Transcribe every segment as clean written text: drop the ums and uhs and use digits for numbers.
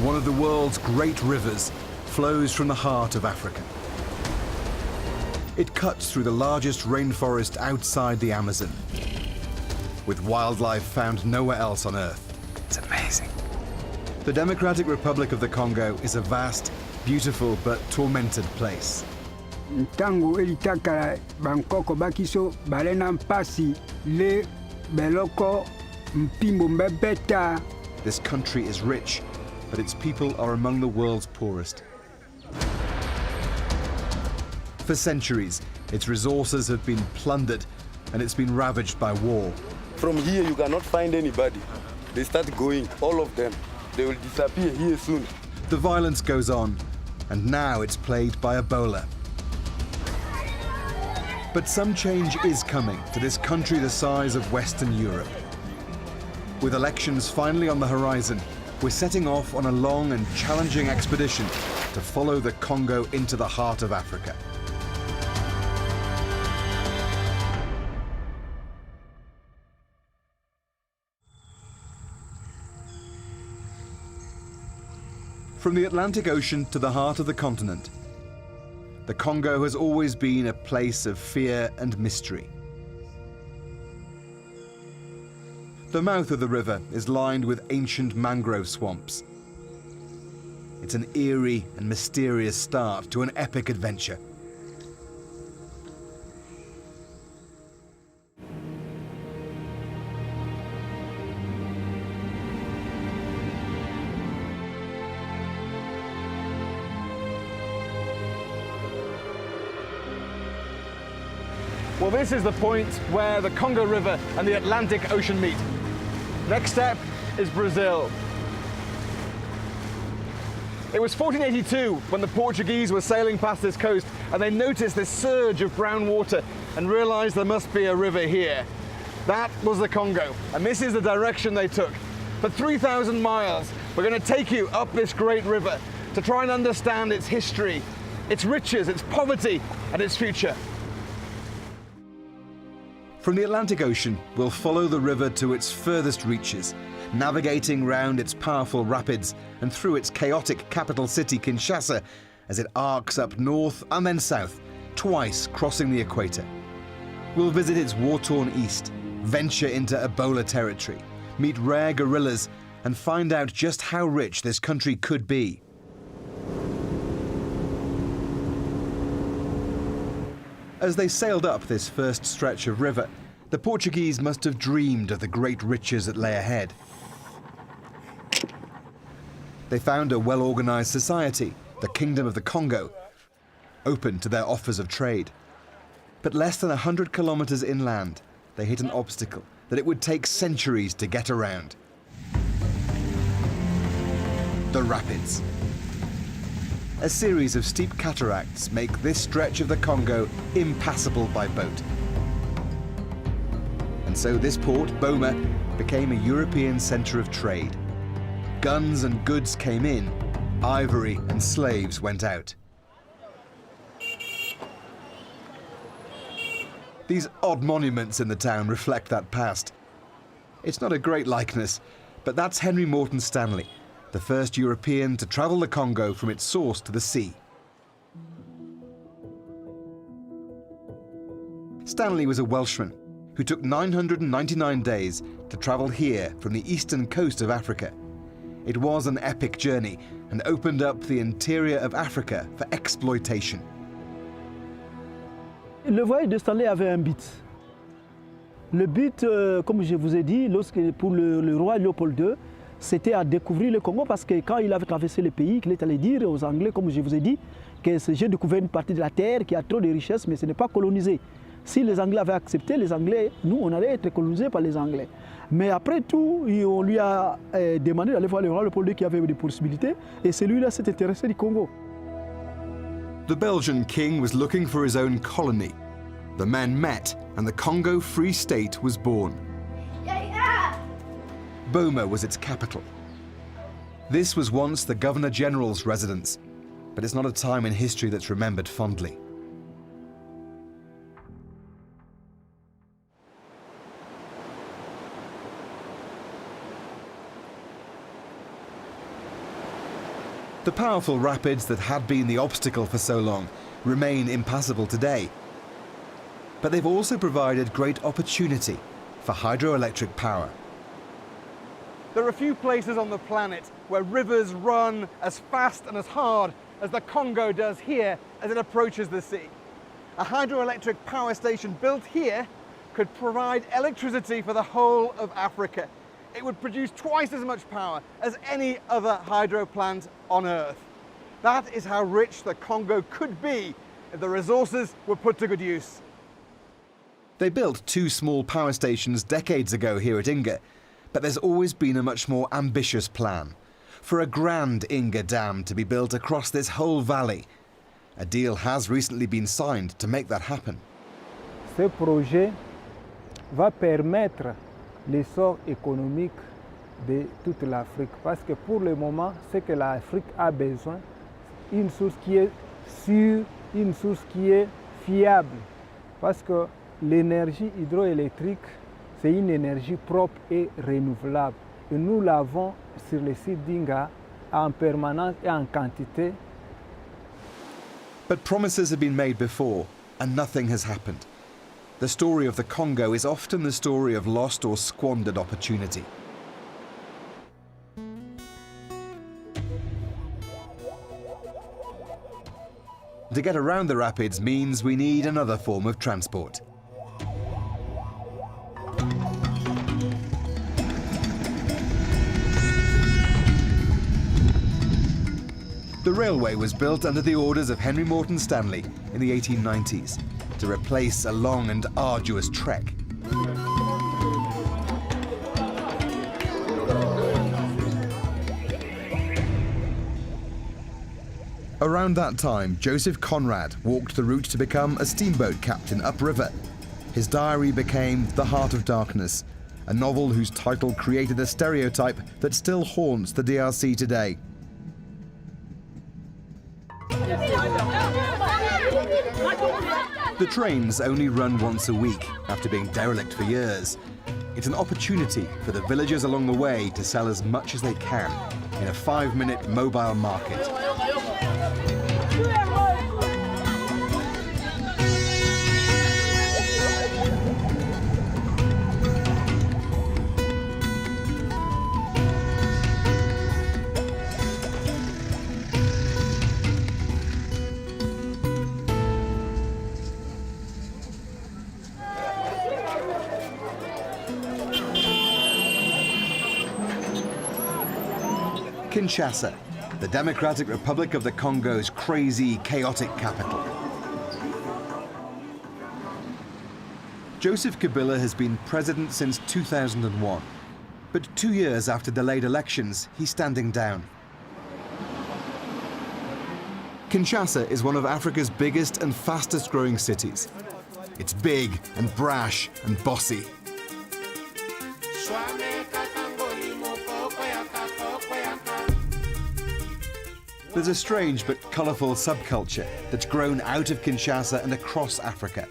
one of the world's great rivers, flows from the heart of Africa. It cuts through the largest rainforest outside the Amazon, with wildlife found nowhere else on Earth. It's amazing. The Democratic Republic of the Congo is a vast, beautiful but tormented place. Ntango elitaka Bangkok bakiso balena mpasi le beloko mpimbo mbebeta. This country is rich, but its people are among the world's poorest. For centuries, its resources have been plundered and it's been ravaged by war. From here, you cannot find anybody. They start going, all of them. They will disappear here soon. The violence goes on, and now it's plagued by Ebola. But some change is coming to this country the size of Western Europe. With elections finally on the horizon, we're setting off on a long and challenging expedition to follow the Congo into the heart of Africa. From the Atlantic Ocean to the heart of the continent, the Congo has always been a place of fear and mystery. The mouth of the river is lined with ancient mangrove swamps. It's an eerie and mysterious start to an epic adventure. Well, this is the point where the Congo River and the Atlantic Ocean meet. Next step is Brazil. It was 1482 when the Portuguese were sailing past this coast and they noticed this surge of brown water and realized there must be a river here. That was the Congo, and this is the direction they took. For 3,000 miles, we're going to take you up this great river to try and understand its history, its riches, its poverty, and its future. From the Atlantic Ocean, we'll follow the river to its furthest reaches, navigating round its powerful rapids and through its chaotic capital city, Kinshasa, as it arcs up north and then south, twice crossing the equator. We'll visit its war-torn east, venture into Ebola territory, meet rare gorillas, and find out just how rich this country could be. As they sailed up this first stretch of river, the Portuguese must have dreamed of the great riches that lay ahead. They found a well-organized society, the Kingdom of the Congo, open to their offers of trade. But less than 100 kilometers inland, they hit an obstacle that it would take centuries to get around. The rapids. A series of steep cataracts make this stretch of the Congo impassable by boat. And so this port, Boma, became a European center of trade. Guns and goods came in, ivory and slaves went out. These odd monuments in the town reflect that past. It's not a great likeness, but that's Henry Morton Stanley, the first European to travel the Congo from its source to the sea. Stanley was a Welshman who took 999 days to travel here from the eastern coast of Africa. It was an epic journey and opened up the interior of Africa for exploitation. Le voyage de Stanley avait un but. Le but, comme je vous ai dit, pour le roi Léopold II, c'était à découvrir le Congo parce que quand il avait traversé le pays, qu'il est allé dire aux Anglais, comme je vous ai dit, que j'ai découvert une partie de la terre qui a trop de richesses, mais ce n'est pas colonisé. Si les Anglais avaient accepté, les Anglais, nous, on allait être colonisés par les Anglais. Mais après tout, on lui a demandé d'aller voir le roi Léopold II qui avait des possibilités, et celui-là s'est intéressé du Congo. The Belgian king was looking for his own colony. The men met, and the Congo Free State was born. Boma was its capital. This was once the Governor-General's residence, but it's not a time in history that's remembered fondly. The powerful rapids that had been the obstacle for so long remain impassable today. But they've also provided great opportunity for hydroelectric power. There are few places on the planet where rivers run as fast and as hard as the Congo does here as it approaches the sea. A hydroelectric power station built here could provide electricity for the whole of Africa. It would produce twice as much power as any other hydro plant on Earth. That is how rich the Congo could be if the resources were put to good use. They built 2 small power stations decades ago here at Inga, but there's always been a much more ambitious plan for a grand Inga dam to be built across this whole valley. A deal has recently been signed to make that happen. Ce projet va permettre l'essor économique de toute l'Afrique parce que pour le moment, ce que l'Afrique a besoin, une source qui est sûre, une source qui est fiable parce que l'énergie hydroélectrique, c'est une énergie propre et renouvelable. Et nous l'avons sur le site d'Inga en permanence et en quantité. But promises have been made before, and nothing has happened. The story of the Congo is often the story of lost or squandered opportunity. To get around the rapids means we need another form of transport. The railway was built under the orders of Henry Morton Stanley in the 1890s to replace a long and arduous trek. Around that time, Joseph Conrad walked the route to become a steamboat captain upriver. His diary became The Heart of Darkness, a novel whose title created a stereotype that still haunts the DRC today. The trains only run once a week after being derelict for years. It's an opportunity for the villagers along the way to sell as much as they can in a 5-minute mobile market. Kinshasa, the Democratic Republic of the Congo's crazy, chaotic capital. Joseph Kabila has been president since 2001, but 2 years after delayed elections, he's standing down. Kinshasa is one of Africa's biggest and fastest growing cities. It's big and brash and bossy. There's a strange but colourful subculture that's grown out of Kinshasa and across Africa.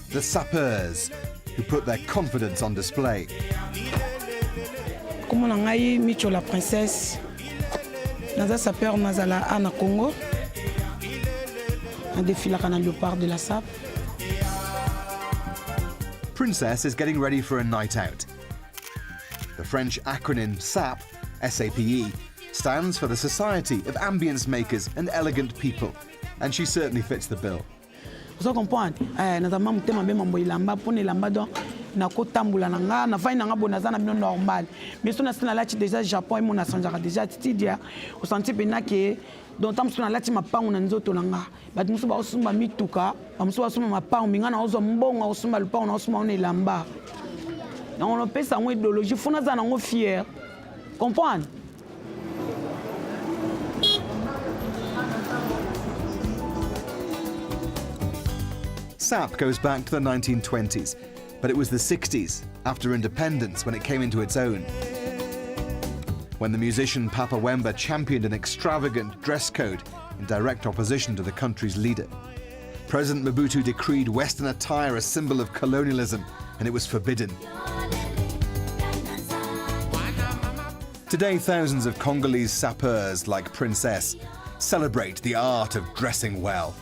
The sapeurs, who put their confidence on display. Comme on a eu Micho la princesse, naza sapeur nazala ana Congo, un défilé à léopard de la SAP. Princess is getting ready for a night out. The French acronym SAP, SAPE, stands for the Society of Ambience Makers and Elegant People, and she certainly fits the bill. Vous comprenez? Naza mamu tema be mambo ilamba pone ilamba donc na ko tambula nanga na vai nanga bonaza na bino normal. Mais so na sina lati déjà Japon mo na sanjaka déjà tidia o senti pena ke donc tam so na lati mapangu na nzoto nanga. But muso ba osumba mituka, muso ba osumba mapangu minga na ozo mbonga osumba lupangu na osumba on ilamba. Na on pesa ngo idéologie fona za nango fier. Comprendre? SAP goes back to the 1920s, but it was the 60s, after independence, when it came into its own. When the musician Papa Wemba championed an extravagant dress code in direct opposition to the country's leader. President Mobutu decreed Western attire a symbol of colonialism, and it was forbidden. Today, thousands of Congolese sapeurs like Princess celebrate the art of dressing well.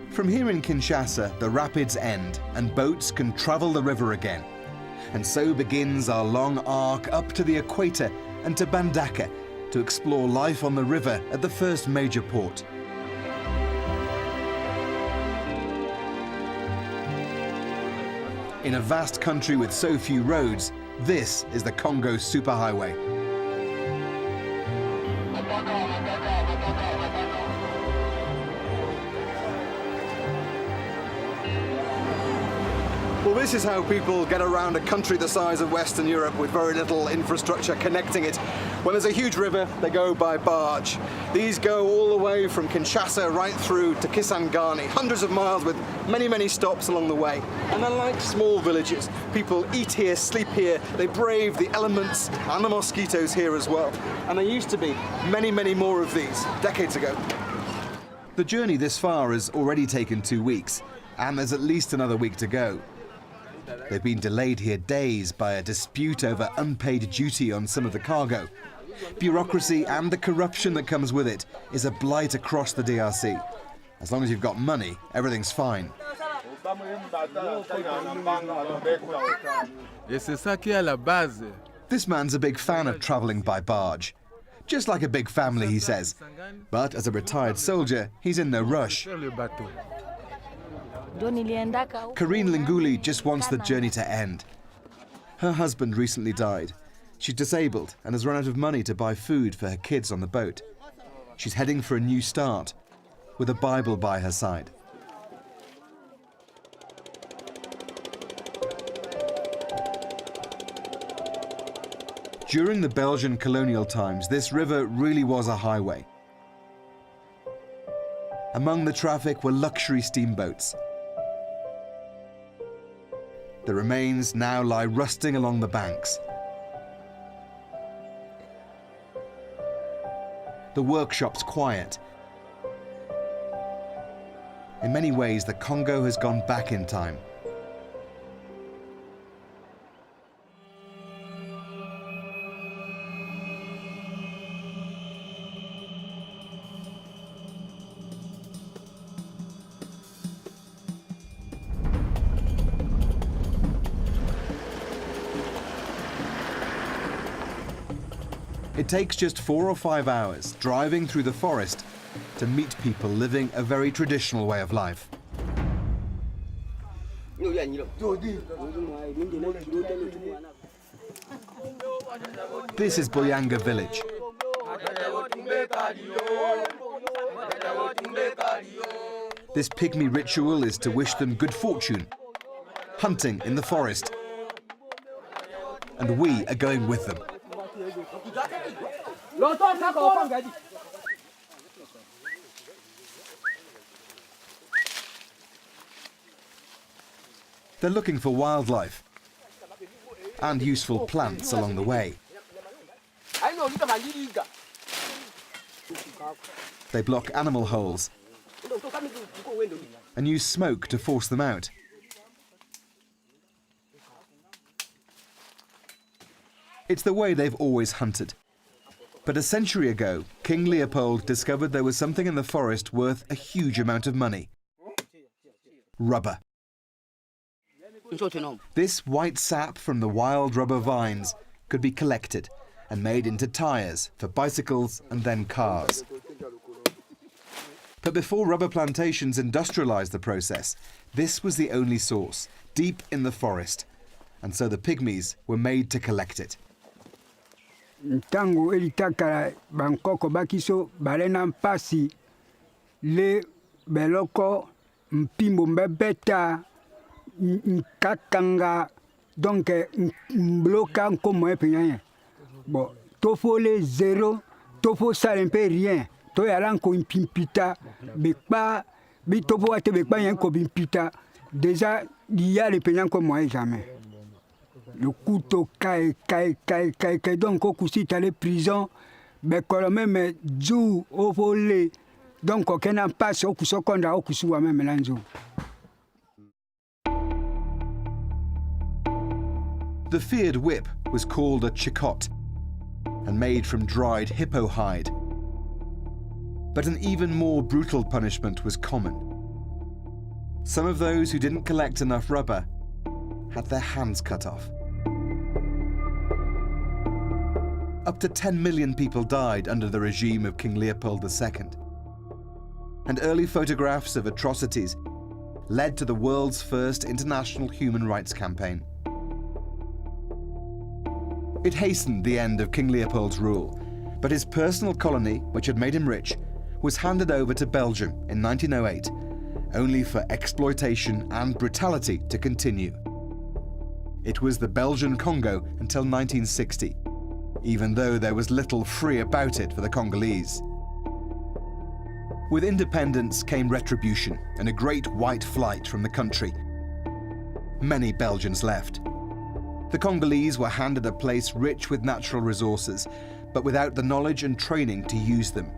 From here in Kinshasa, the rapids end and boats can travel the river again. And so begins our long arc up to the equator and to Bandaka to explore life on the river at the first major port. In a vast country with so few roads, this is the Congo Superhighway. Well, this is how people get around a country the size of Western Europe with very little infrastructure connecting it. When there's a huge river, they go by barge. These go all the way from Kinshasa right through to Kisangani, hundreds of miles with many, many stops along the way. And they're like small villages. People eat here, sleep here, they brave the elements and the mosquitoes here as well. And there used to be many, many more of these decades ago. The journey this far has already taken 2 weeks, and there's at least another week to go. They've been delayed here days by a dispute over unpaid duty on some of the cargo. Bureaucracy and the corruption that comes with it is a blight across the DRC. As long as you've got money, everything's fine. This man's a big fan of traveling by barge. Just like a big family, he says. But as a retired soldier, he's in no rush. Karine Linguli just wants the journey to end. Her husband recently died. She's disabled and has run out of money to buy food for her kids on the boat. She's heading for a new start, with a Bible by her side. During the Belgian colonial times, this river really was a highway. Among the traffic were luxury steamboats. The remains now lie rusting along the banks. The workshop's quiet. In many ways, the Congo has gone back in time. It takes just 4 or 5 hours driving through the forest to meet people living a very traditional way of life. This is Boyanga village. This pygmy ritual is to wish them good fortune, hunting in the forest. And we are going with them. They're looking for wildlife and useful plants along the way. They block animal holes and use smoke to force them out. It's the way they've always hunted. But a century ago, King Leopold discovered there was something in the forest worth a huge amount of money. Rubber. This white sap from the wild rubber vines could be collected and made into tires for bicycles and then cars. But before rubber plantations industrialized the process, this was the only source, deep in the forest. And so the pygmies were made to collect it. Ntango elitakala bankoko bakiso balena mpasi le beloko mpimbo mbebeta nkakanga donc mbloka nkomo epenyanya bon tofo le zéro tofo sale mpe rien to yala nko mpimpita bekpa bi tofo ate bekpa yanko bimpita déjà il y a le penyanya nkomo jamais. Le couteau caille, donc au coup si tu allais prison, mais quand même du au volé, donc aucun n'a pas au coup seconde au coup soit même l'anjo. The feared whip was called a chikot and made from dried hippo hide. But an even more brutal punishment was common. Some of those who didn't collect enough rubber had their hands cut off. Up to 10 million people died under the regime of King Leopold II. And early photographs of atrocities led to the world's first international human rights campaign. It hastened the end of King Leopold's rule, but his personal colony, which had made him rich, was handed over to Belgium in 1908, only for exploitation and brutality to continue. It was the Belgian Congo until 1960, even though there was little free about it for the Congolese. With independence came retribution and a great white flight from the country. Many Belgians left. The Congolese were handed a place rich with natural resources, but without the knowledge and training to use them.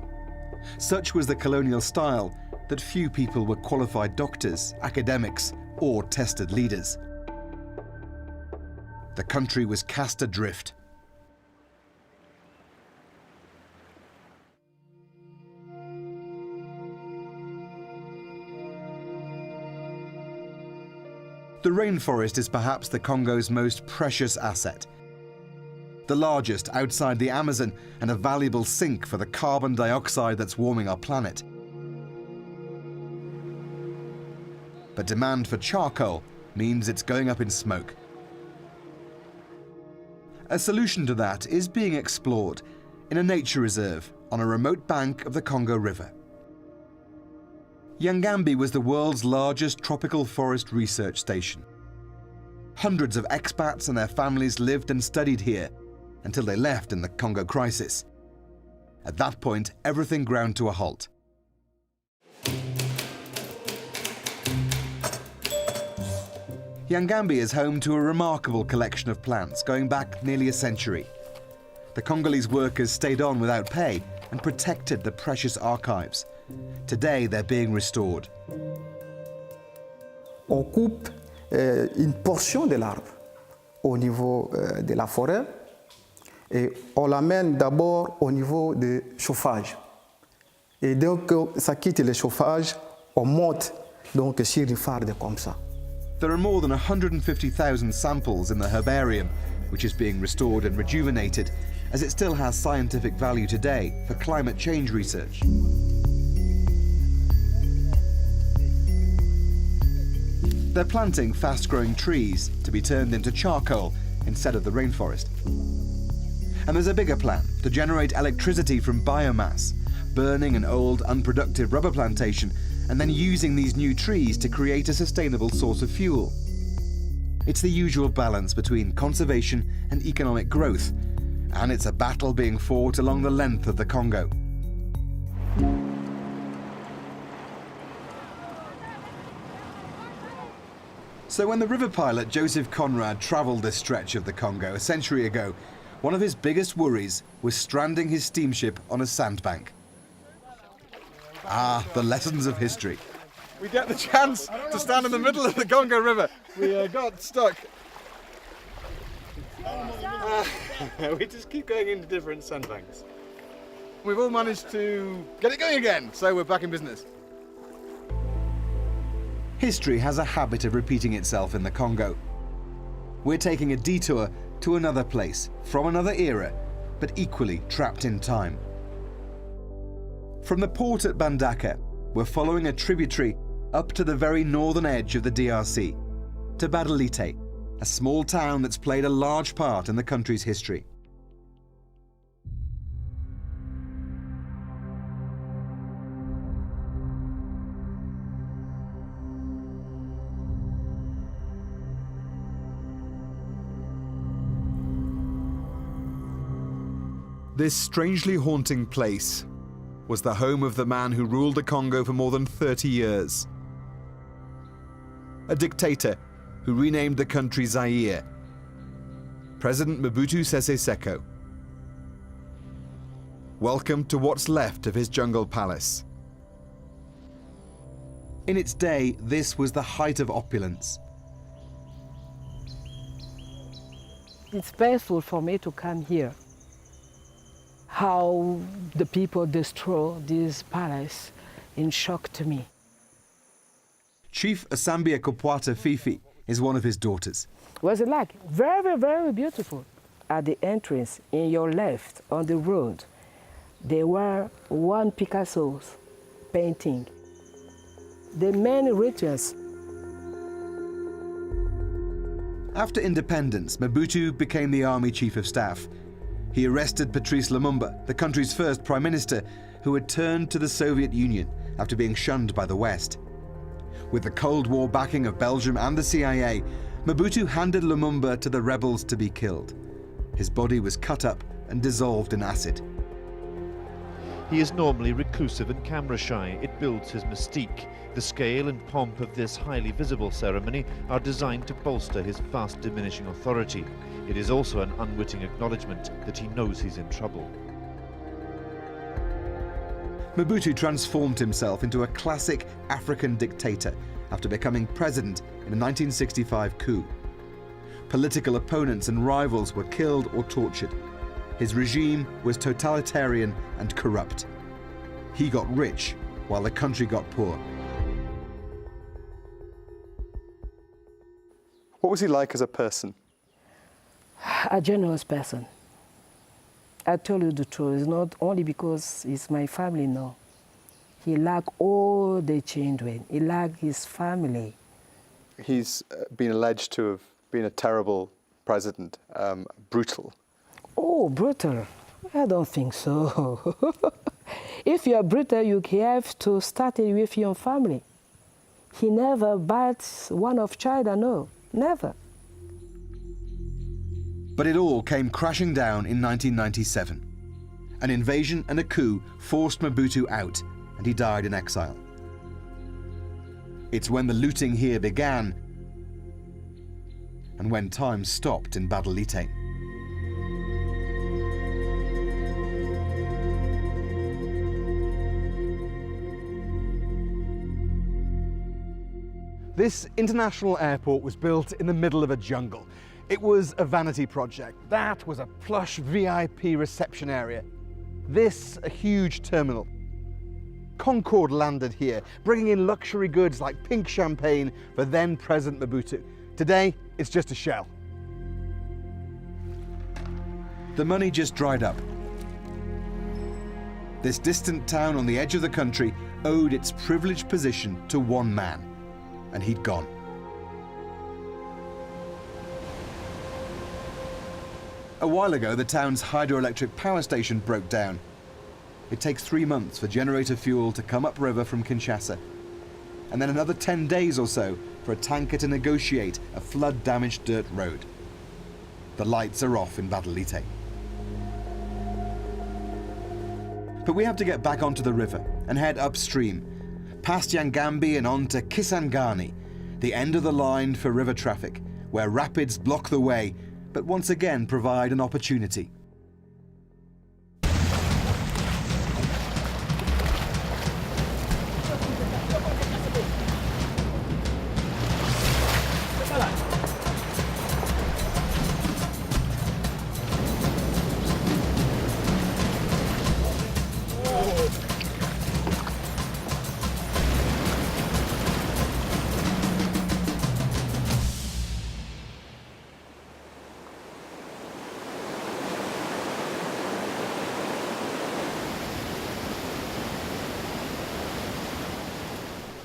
Such was the colonial style that few people were qualified doctors, academics, or tested leaders. The country was cast adrift. The rainforest is perhaps the Congo's most precious asset. The largest outside the Amazon and a valuable sink for the carbon dioxide that's warming our planet. But demand for charcoal means it's going up in smoke. A solution to that is being explored in a nature reserve on a remote bank of the Congo River. Yangambi was the world's largest tropical forest research station. Hundreds of expats and their families lived and studied here until they left in the Congo crisis. At that point, everything ground to a halt. Yangambi is home to a remarkable collection of plants going back nearly a century. The Congolese workers stayed on without pay and protected the precious archives. Today, they're being restored. On coupe une portion de l'arbre au niveau de la forêt et on l'amène d'abord au niveau du chauffage. Et donc, ça quitte le chauffage, on monte donc sur une farde comme ça. There are more than 150,000 samples in the herbarium, which is being restored and rejuvenated, as it still has scientific value today for climate change research. They're planting fast-growing trees to be turned into charcoal instead of the rainforest. And there's a bigger plan to generate electricity from biomass, burning an old, unproductive rubber plantation and then using these new trees to create a sustainable source of fuel. It's the usual balance between conservation and economic growth, and it's a battle being fought along the length of the Congo. So when the river pilot Joseph Conrad travelled this stretch of the Congo a century ago, one of his biggest worries was stranding his steamship on a sandbank. Ah, the lessons of history. We get the chance to stand in the middle of the Congo River. We got stuck. We just keep going into different sandbanks. We've all managed to get it going again, so we're back in business. History has a habit of repeating itself in the Congo. We're taking a detour to another place, from another era, but equally trapped in time. From the port at Bandaka, we're following a tributary up to the very northern edge of the DRC, to Badalite, a small town that's played a large part in the country's history. This strangely haunting place was the home of the man who ruled the Congo for more than 30 years. A dictator who renamed the country Zaire, President Mobutu Sese Seko. Welcome to what's left of his jungle palace. In its day, this was the height of opulence. It's painful for me to come here. How the people destroy this palace in shock to me. Chief Asambia Kopwata Fifi is one of his daughters. Was it like? Very, very beautiful. At the entrance, in your left, on the road, there were one Picasso's painting. The main rituals. After independence, Mobutu became the army chief of staff. He arrested Patrice Lumumba, the country's first prime minister, who had turned to the Soviet Union after being shunned by the West. With the Cold War backing of Belgium and the CIA, Mobutu handed Lumumba to the rebels to be killed. His body was cut up and dissolved in acid. He is normally reclusive and camera-shy. It builds his mystique. The scale and pomp of this highly visible ceremony are designed to bolster his fast diminishing authority. It is also an unwitting acknowledgement that he knows he's in trouble. Mobutu transformed himself into a classic African dictator after becoming president in a 1965 coup. Political opponents and rivals were killed or tortured. His regime was totalitarian and corrupt. He got rich while the country got poor. What was he like as a person? A generous person. I tell you the truth, it's not only because it's my family, no. He liked all the children. He liked his family. He's been alleged to have been a terrible president, brutal. Oh, brutal? I don't think so. If you are brutal, you have to start it with your family. He never bites one of China, no, never. But it all came crashing down in 1997. An invasion and a coup forced Mobutu out, and he died in exile. It's when the looting here began, and when time stopped in Badalite. This international airport was built in the middle of a jungle. It was a vanity project. That was a plush VIP reception area. This, a huge terminal. Concorde landed here, bringing in luxury goods like pink champagne for then-President Mobutu. Today, it's just a shell. The money just dried up. This distant town on the edge of the country owed its privileged position to one man, and he'd gone. A while ago, the town's hydroelectric power station broke down. It takes 3 months for generator fuel to come upriver from Kinshasa, and then another 10 days or so for a tanker to negotiate a flood-damaged dirt road. The lights are off in Badalite. But we have to get back onto the river and head upstream, past Yangambi and on to Kisangani, the end of the line for river traffic, where rapids block the way, but once again provide an opportunity.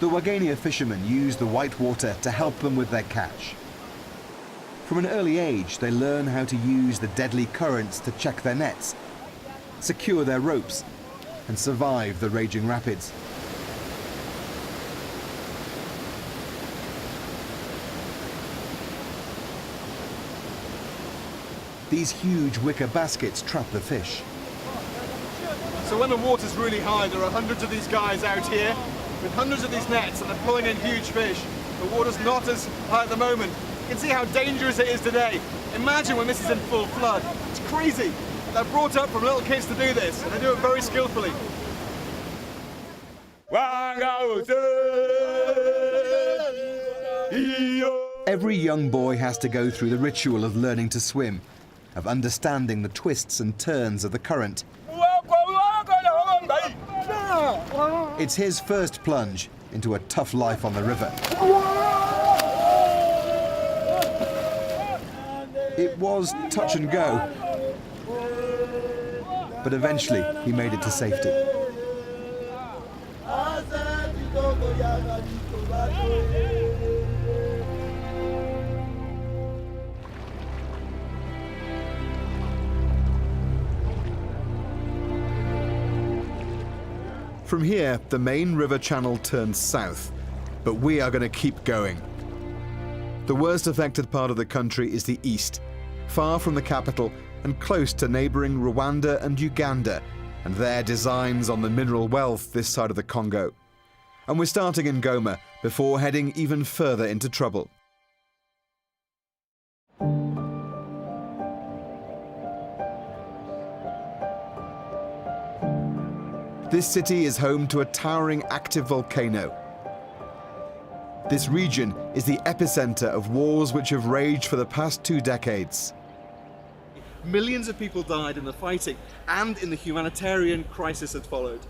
The Wagania fishermen use the white water to help them with their catch. From an early age, they learn how to use the deadly currents to check their nets, secure their ropes, and survive the raging rapids. These huge wicker baskets trap the fish. So when the water's really high, there are hundreds of these guys out here with hundreds of these nets, and they're pulling in huge fish. The water's not as high at the moment. You can see how dangerous it is today. Imagine when this is in full flood. It's crazy. They're brought up from little kids to do this, and they do it very skillfully. Every young boy has to go through the ritual of learning to swim, of understanding the twists and turns of the current. It's his first plunge into a tough life on the river. It was touch and go, but eventually he made it to safety. From here, the main river channel turns south, but we are going to keep going. The worst affected part of the country is the east, far from the capital and close to neighbouring Rwanda and Uganda, and their designs on the mineral wealth this side of the Congo. And we're starting in Goma before heading even further into trouble. This city is home to a towering active volcano. This region is the epicenter of wars which have raged for the past 2 decades. Millions of people died in the fighting and in the humanitarian crisis that followed.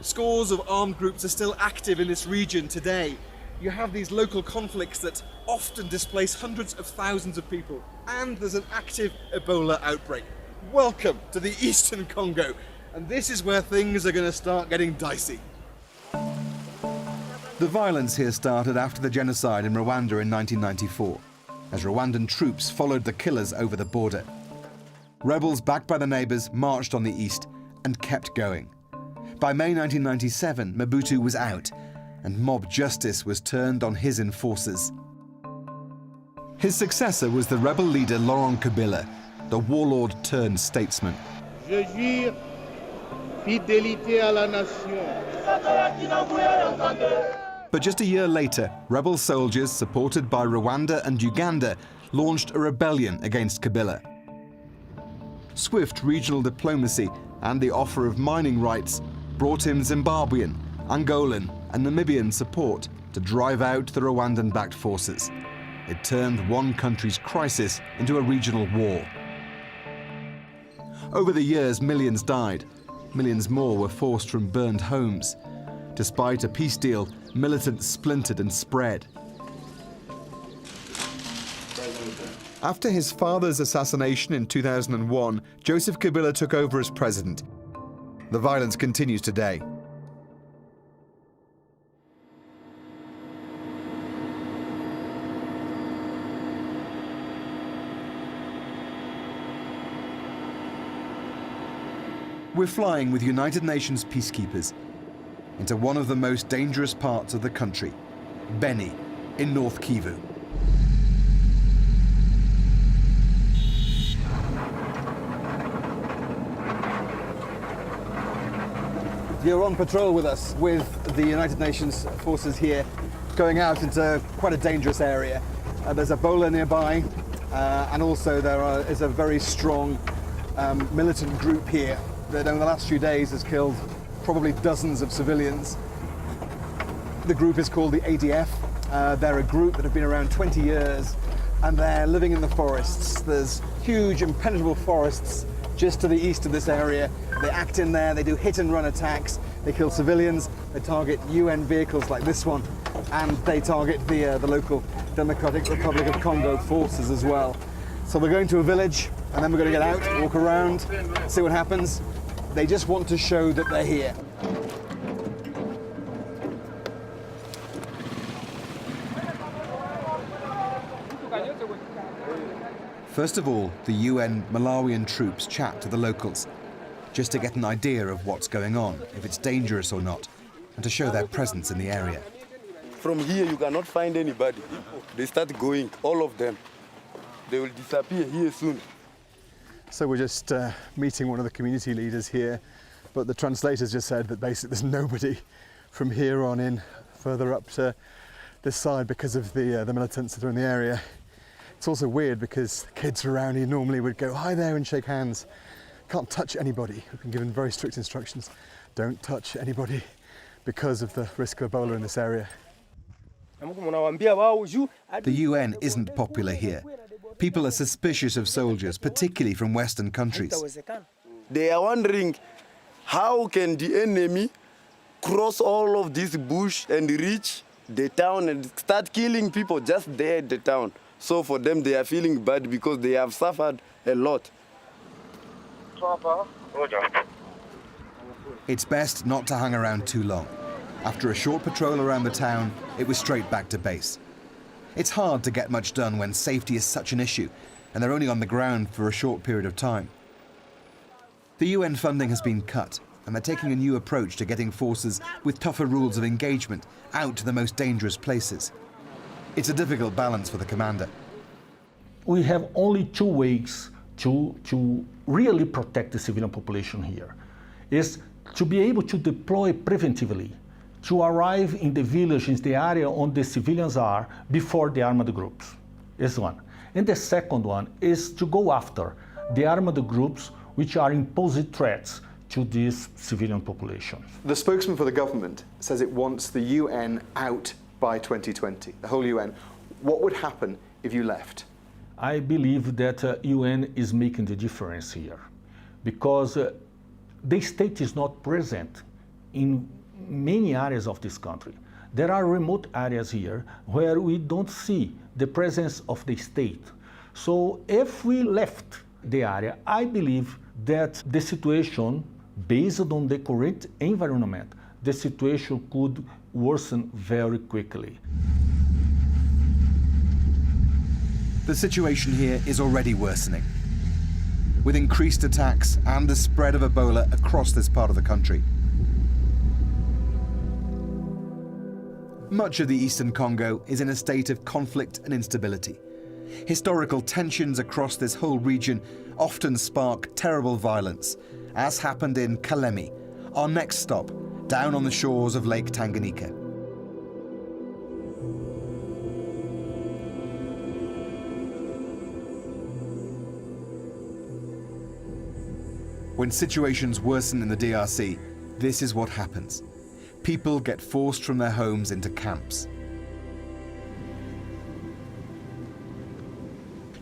Scores of armed groups are still active in this region today. You have these local conflicts that often displace hundreds of thousands of people, and there's an active Ebola outbreak. Welcome to the Eastern Congo, and this is where things are going to start getting dicey. The violence here started after the genocide in Rwanda in 1994, as Rwandan troops followed the killers over the border. Rebels backed by the neighbours marched on the east and kept going. By May 1997, Mobutu was out, and mob justice was turned on his enforcers. His successor was the rebel leader Laurent Kabila, the warlord turned statesman. Je jure fidélité à la nation. But just a year later, rebel soldiers supported by Rwanda and Uganda launched a rebellion against Kabila. Swift regional diplomacy and the offer of mining rights brought him Zimbabwean, Angolan and Namibian support to drive out the Rwandan-backed forces. It turned one country's crisis into a regional war. Over the years, millions died. Millions more were forced from burned homes. Despite a peace deal, militants splintered and spread. After his father's assassination in 2001, Joseph Kabila took over as president. The violence continues today. We're flying with United Nations peacekeepers into one of the most dangerous parts of the country, Beni, in North Kivu. You're on patrol with us, with the United Nations forces here, going out into quite a dangerous area. There's Ebola nearby, and also there is a very strong militant group here that in the last few days has killed probably dozens of civilians. The group is called the ADF. They're a group that have been around 20 years, and they're living in the forests. There's huge impenetrable forests just to the east of this area. They act in there, they do hit and run attacks, they kill civilians, they target UN vehicles like this one, and they target the local Democratic Republic of Congo forces as well. So we're going to a village, and then we're going to get out, walk around, see what happens. They just want to show that they're here. First of all, the UN Malawian troops chat to the locals, just to get an idea of what's going on, if it's dangerous or not, and to show their presence in the area. From here, you cannot find anybody. They start going, all of them. They will disappear here soon. So we're just meeting one of the community leaders here, but the translators just said that basically there's nobody from here on in further up to this side because of the militants that are in the area. It's also weird because the kids around here normally would go hi there and shake hands. Can't touch anybody. We've been given very strict instructions. Don't touch anybody because of the risk of Ebola in this area. The UN isn't popular here. People are suspicious of soldiers, particularly from Western countries. They are wondering, how can the enemy cross all of this bush and reach the town and start killing people just there at the town? So for them, they are feeling bad because they have suffered a lot. It's best not to hang around too long. After a short patrol around the town, it was straight back to base. It's hard to get much done when safety is such an issue, and they're only on the ground for a short period of time. The UN funding has been cut, and they're taking a new approach to getting forces with tougher rules of engagement out to the most dangerous places. It's a difficult balance for the commander. We have only two ways to really protect the civilian population here. Is to be able to deploy preventively, to arrive in the villages, the area on the civilians are, before the armed groups, is one. And the second one is to go after the armed groups which are imposing threats to this civilian population. The spokesman for the government says it wants the UN out by 2020, the whole UN. What would happen if you left? I believe that UN is making the difference here, because the state is not present in many areas of this country. There are remote areas here where we don't see the presence of the state. So if we left the area, I believe that the situation, based on the current environment, the situation could worsen very quickly. The situation here is already worsening, with increased attacks and the spread of Ebola across this part of the country. Much of the eastern Congo is in a state of conflict and instability. Historical tensions across this whole region often spark terrible violence, as happened in Kalemi, our next stop, down on the shores of Lake Tanganyika. When situations worsen in the DRC, this is what happens. People get forced from their homes into camps.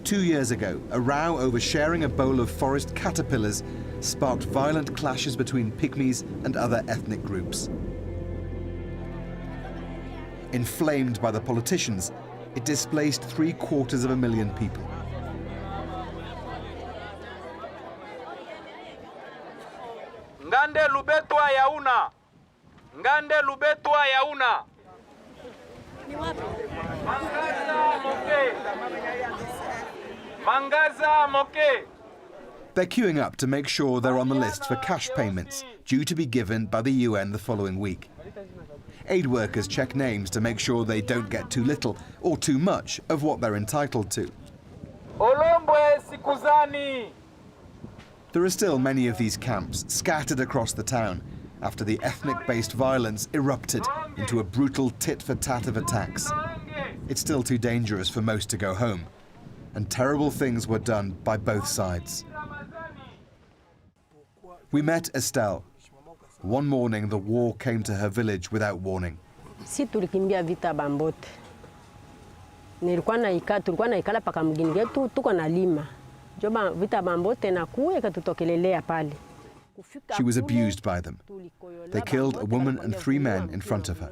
2 years ago, a row over sharing a bowl of forest caterpillars sparked violent clashes between pygmies and other ethnic groups. Inflamed by the politicians, it displaced 750,000 people. Ngande lubetwa yauna. Ngande lubetwa yauna. Mangaza moke. Mangaza moke. They're queuing up to make sure they're on the list for cash payments due to be given by the UN the following week. Aid workers check names to make sure they don't get too little or too much of what they're entitled to. Olombwe sikuzani. There are still many of these camps scattered across the town after the ethnic-based violence erupted into a brutal tit-for-tat of attacks. It's still too dangerous for most to go home, and terrible things were done by both sides. We met Estelle. One morning, the war came to her village without warning. Si tulikimbia vita Bambote. Tulikuwa naikala paka mgini yetu tuko na lima. Joba vita Bambote na kuwe katutokelelea pale. She was abused by them. They killed a woman and 3 men in front of her.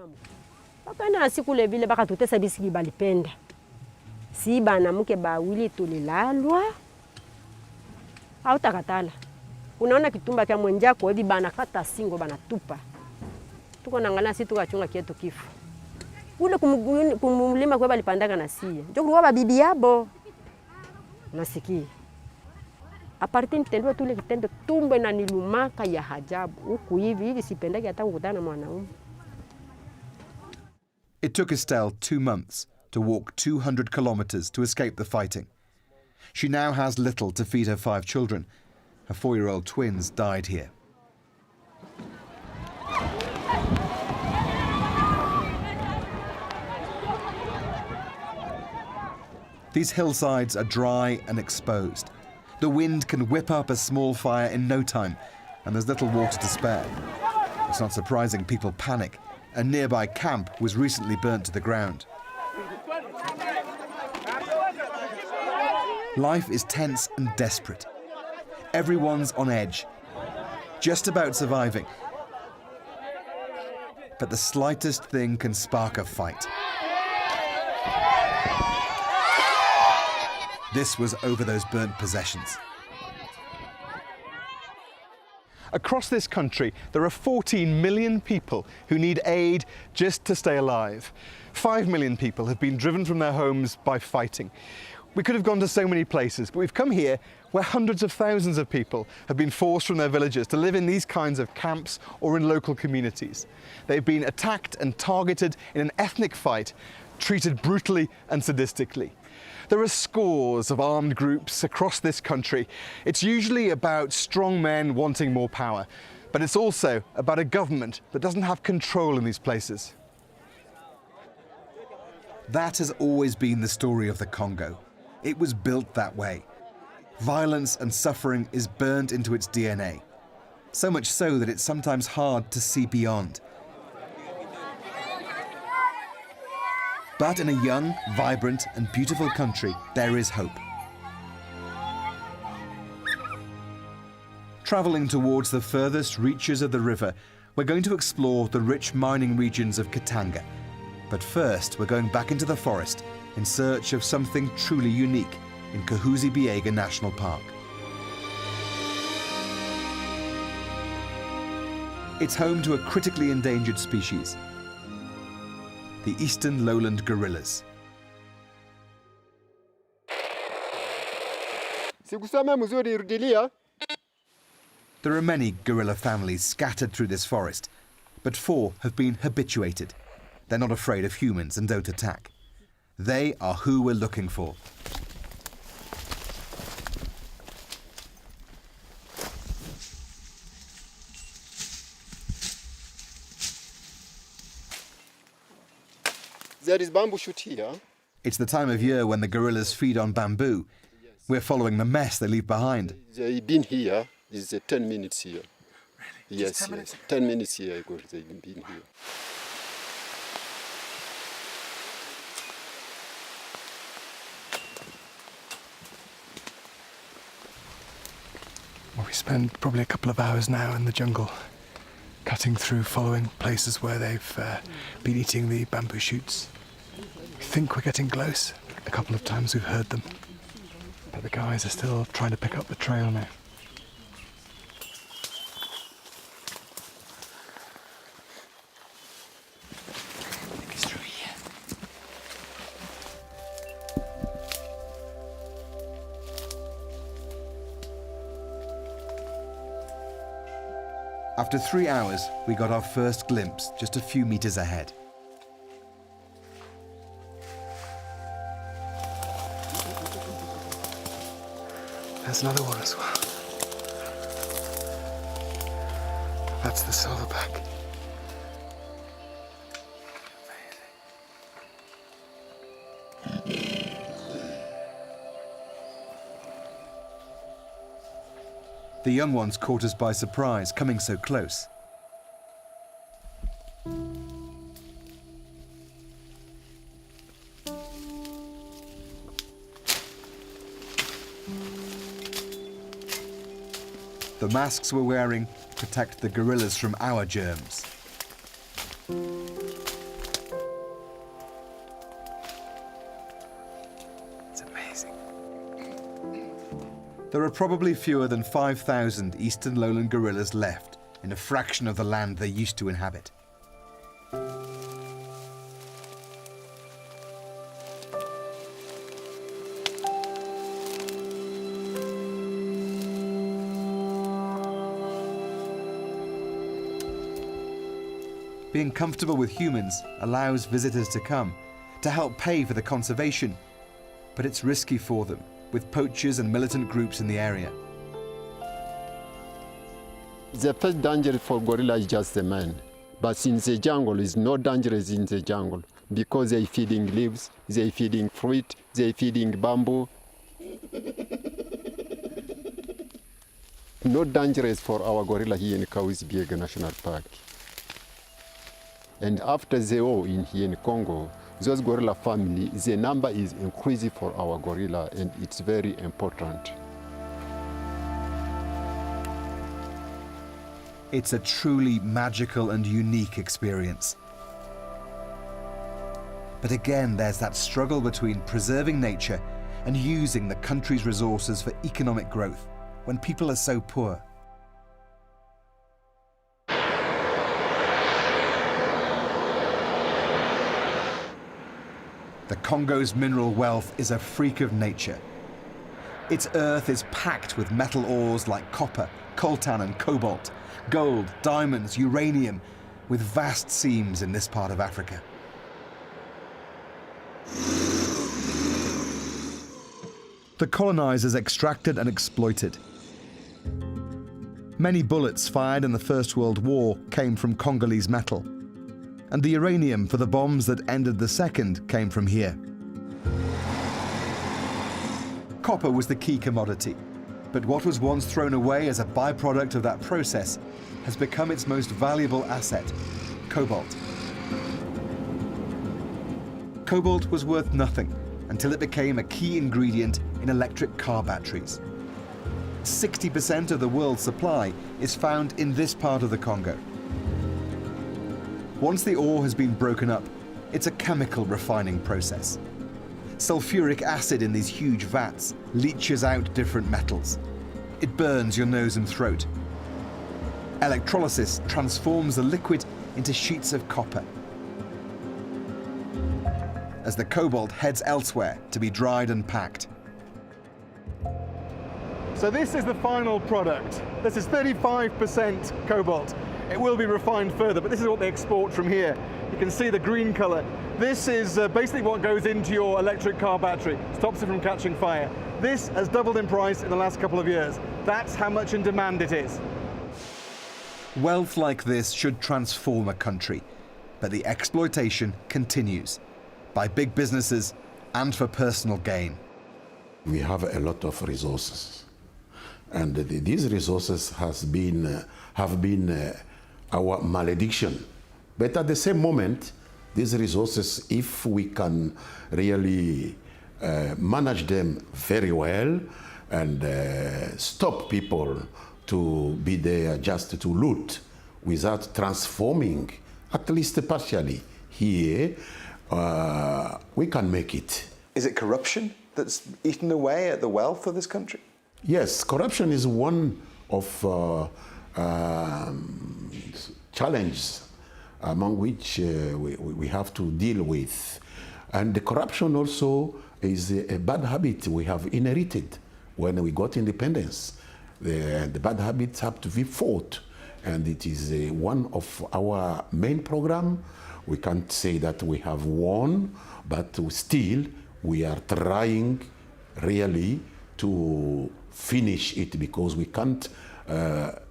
Bakana sikule vile baka tutesa bisiki balipenda. Si bana mke bawili tulilalwa. Au takatala. Unaona kitumba kya mwenjako hivi bana kata singo bana tupa. Tuko naangalia si tukachunga kietu kifu. Ule kumulima kwa balipandaka na sie. Ndio kuwa bibi yabo. Nasikia. Aparti nitendwa tule kitendo tumbe na nilumaka ya hajabu. Huku hivi sipendaki hata kukutana na mwanaume. It took Estelle 2 months to walk 200 kilometers to escape the fighting. She now has little to feed her 5 children. Her 4-year-old twins died here. These hillsides are dry and exposed. The wind can whip up a small fire in no time, and there's little water to spare. It's not surprising people panic. A nearby camp was recently burnt to the ground. Life is tense and desperate. Everyone's on edge, just about surviving. But the slightest thing can spark a fight. This was over those burnt possessions. Across this country, there are 14 million people who need aid just to stay alive. 5 million people have been driven from their homes by fighting. We could have gone to so many places, but we've come here where hundreds of thousands of people have been forced from their villages to live in these kinds of camps or in local communities. They've been attacked and targeted in an ethnic fight, treated brutally and sadistically. There are scores of armed groups across this country. It's usually about strong men wanting more power, but it's also about a government that doesn't have control in these places. That has always been the story of the Congo. It was built that way. Violence and suffering is burnt into its DNA. So much so that it's sometimes hard to see beyond. But in a young, vibrant and beautiful country, there is hope. Travelling towards the furthest reaches of the river, we're going to explore the rich mining regions of Katanga. But first, we're going back into the forest in search of something truly unique in Kahuzi-Biega National Park. It's home to a critically endangered species, the eastern lowland gorillas. There are many gorilla families scattered through this forest, but 4 have been habituated. They're not afraid of humans and don't attack. They are who we're looking for. There is bamboo shoot here. It's the time of year when the gorillas feed on bamboo. We're following the mess they leave behind. They've been here. It's 10 minutes here. Really? Yes, 10 minutes? 10 minutes here ago they've been here. Well, we spend probably a couple of hours now in the jungle, cutting through, following places where they've been eating the bamboo shoots. We think we're getting close. A couple of times we've heard them, but the guys are still trying to pick up the trail now. It's through here. After 3 hours, we got our first glimpse just a few meters ahead. There's another one as well. That's the silverback. The young ones caught us by surprise, coming so close. The masks we're wearing protect the gorillas from our germs. It's amazing. There are probably fewer than 5,000 eastern lowland gorillas left in a fraction of the land they used to inhabit. Being comfortable with humans allows visitors to come, to help pay for the conservation, but it's risky for them, with poachers and militant groups in the area. The first danger for gorilla is just the man, but in the jungle is no dangerous in the jungle because they're feeding leaves, they're feeding fruit, they're feeding bamboo. No dangerous for our gorilla here in Kahuzi-Biega National Park. And after the war in here in Congo, those gorilla family, the number is increasing for our gorilla, and it's very important. It's a truly magical and unique experience. But again, there's that struggle between preserving nature and using the country's resources for economic growth when people are so poor. The Congo's mineral wealth is a freak of nature. Its earth is packed with metal ores like copper, coltan and cobalt, gold, diamonds, uranium, with vast seams in this part of Africa. The colonizers extracted and exploited. Many bullets fired in the First World War came from Congolese metal, and the uranium for the bombs that ended the Second came from here. Copper was the key commodity, but what was once thrown away as a byproduct of that process has become its most valuable asset, cobalt. Cobalt was worth nothing until it became a key ingredient in electric car batteries. 60% of the world's supply is found in this part of the Congo. Once the ore has been broken up, it's a chemical refining process. Sulfuric acid in these huge vats leaches out different metals. It burns your nose and throat. Electrolysis transforms the liquid into sheets of copper, as the cobalt heads elsewhere to be dried and packed. So this is the final product. This is 35% cobalt. It will be refined further, but this is what they export from here. You can see the green color. This is basically what goes into your electric car battery, stops it from catching fire. This has doubled in price in the last couple of years. That's how much in demand it is. Wealth like this should transform a country, but the exploitation continues by big businesses and for personal gain. We have a lot of resources, and these resources have been our malediction. But at the same moment, these resources, if we can really manage them very well and stop people to be there just to loot without transforming, at least partially here, we can make it. Is it corruption that's eaten away at the wealth of this country? Yes, corruption is one of challenges among which we have to deal with. And the corruption also is a bad habit we have inherited when we got independence. The bad habits have to be fought, and it is one of our main program. We can't say that we have won, but still we are trying really to finish it, because we can't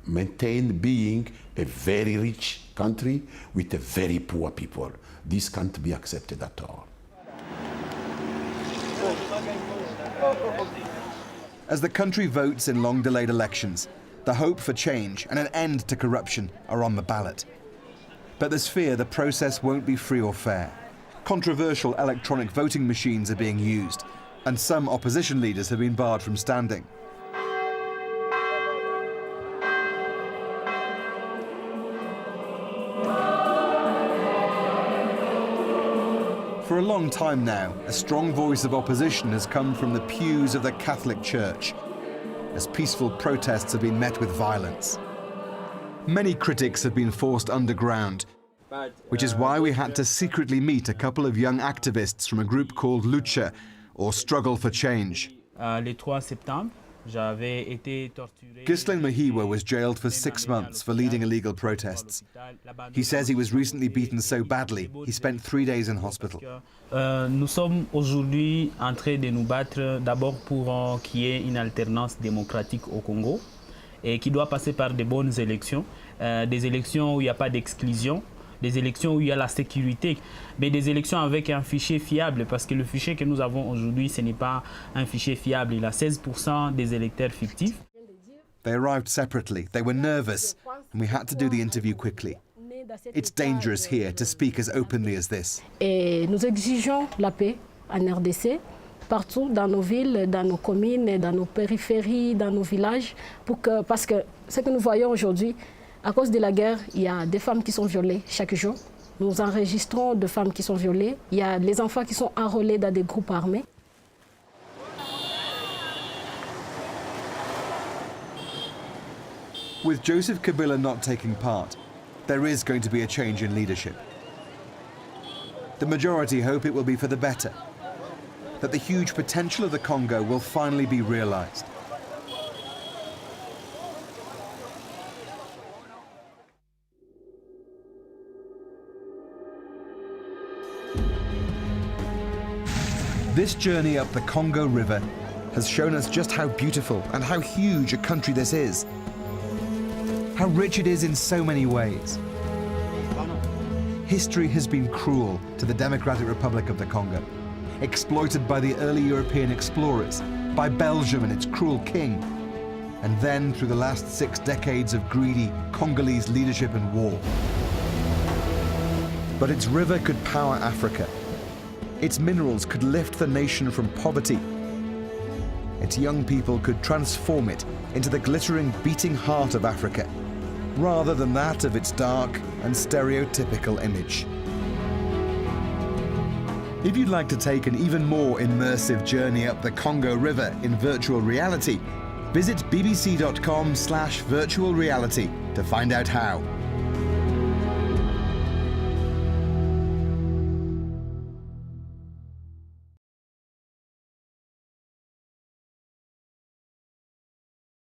maintain being a very rich country with a very poor people. This can't be accepted at all. As the country votes in long-delayed elections, the hope for change and an end to corruption are on the ballot. But there's fear the process won't be free or fair. Controversial electronic voting machines are being used, and some opposition leaders have been barred from standing. For a long time now, a strong voice of opposition has come from the pews of the Catholic Church, as peaceful protests have been met with violence. Many critics have been forced underground, which is why we had to secretly meet a couple of young activists from a group called Lucha, or Struggle for Change. Le 3 septembre, j'avais été torturé. Ghislain Mahiwa was jailed for 6 months for leading illegal protests. He says he was recently beaten so badly, he spent 3 days in hospital. Nous sommes aujourd'hui en train de nous battre d'abord pour qu'il y ait une alternance démocratique au Congo et qui doit passer par de bonnes élections, des élections où il n'y a pas d'exclusion, des élections où il y a la sécurité, mais des élections avec un fichier fiable, parce que le fichier que nous avons aujourd'hui, ce n'est pas un fichier fiable. Il a 16% des électeurs fictifs. They arrived separately. They were nervous, and we had to do the interview quickly. It's dangerous here to speak as openly as this. Et nous exigeons la paix en RDC, partout dans nos villes, dans nos communes, dans nos périphéries, dans nos villages, parce que ce que nous voyons aujourd'hui, à cause de la guerre, il y a des femmes qui sont violées chaque jour. Nous enregistrons de femmes qui sont violées. Il y a les enfants qui sont enrôlés dans des groupes armés. With Joseph Kabila not taking part, there is going to be a change in leadership. The majority hope it will be for the better, that the huge potential of the Congo will finally be realized. This journey up the Congo River has shown us just how beautiful and how huge a country this is. How rich it is in so many ways. History has been cruel to the Democratic Republic of the Congo, exploited by the early European explorers, by Belgium and its cruel king, and then through the last 6 decades of greedy Congolese leadership and war. But its river could power Africa. Its minerals could lift the nation from poverty. Its young people could transform it into the glittering, beating heart of Africa, rather than that of its dark and stereotypical image. If you'd like to take an even more immersive journey up the Congo River in virtual reality, visit bbc.com/virtual reality to find out how.